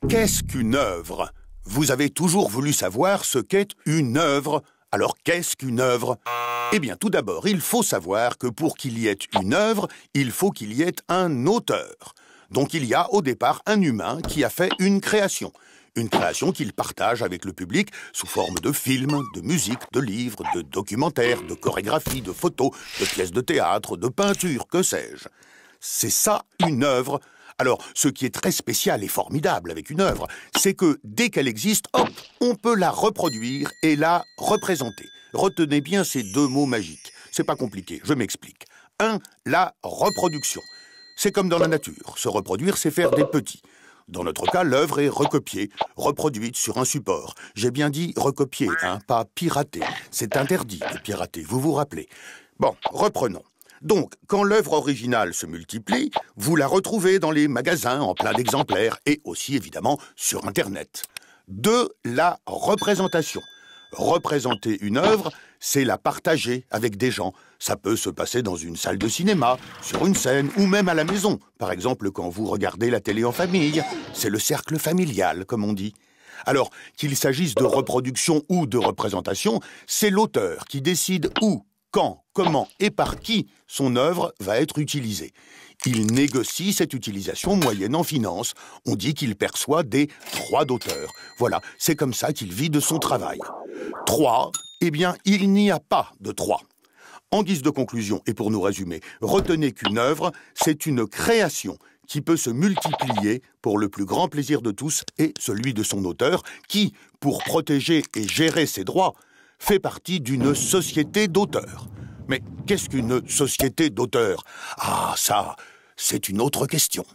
Qu'est-ce qu'une œuvre? Vous avez toujours voulu savoir ce qu'est une œuvre. Alors, qu'est-ce qu'une œuvre? Eh bien, tout d'abord, il faut savoir que pour qu'il y ait une œuvre, il faut qu'il y ait un auteur. Donc, il y a au départ un humain qui a fait une création. Une création qu'il partage avec le public sous forme de films, de musique, de livres, de documentaires, de chorégraphies, de photos, de pièces de théâtre, de peintures, que sais-je. C'est ça, une œuvre. Alors, ce qui est très spécial et formidable avec une œuvre, c'est que dès qu'elle existe, hop, on peut la reproduire et la représenter. Retenez bien ces deux mots magiques. C'est pas compliqué, je m'explique. 1. La reproduction. C'est comme dans la nature. Se reproduire, c'est faire des petits. Dans notre cas, l'œuvre est recopiée, reproduite sur un support. J'ai bien dit recopier, hein, pas pirater. C'est interdit de pirater, vous vous rappelez. Bon, reprenons. Donc, quand l'œuvre originale se multiplie, vous la retrouvez dans les magasins en plein d'exemplaires et aussi, évidemment, sur Internet. 2. La représentation. Représenter une œuvre, c'est la partager avec des gens. Ça peut se passer dans une salle de cinéma, sur une scène ou même à la maison. Par exemple, quand vous regardez la télé en famille. C'est le cercle familial, comme on dit. Alors, qu'il s'agisse de reproduction ou de représentation, c'est l'auteur qui décide où, quand, comment et par qui son œuvre va être utilisée. Il négocie cette utilisation moyennant finance. On dit qu'il perçoit des droits d'auteur. Voilà, c'est comme ça qu'il vit de son travail. 3, eh bien, il n'y a pas de 3. En guise de conclusion, et pour nous résumer, retenez qu'une œuvre, c'est une création qui peut se multiplier pour le plus grand plaisir de tous et celui de son auteur, qui, pour protéger et gérer ses droits, fait partie d'une société d'auteurs. Mais qu'est-ce qu'une société d'auteurs? Ah, ça, c'est une autre question.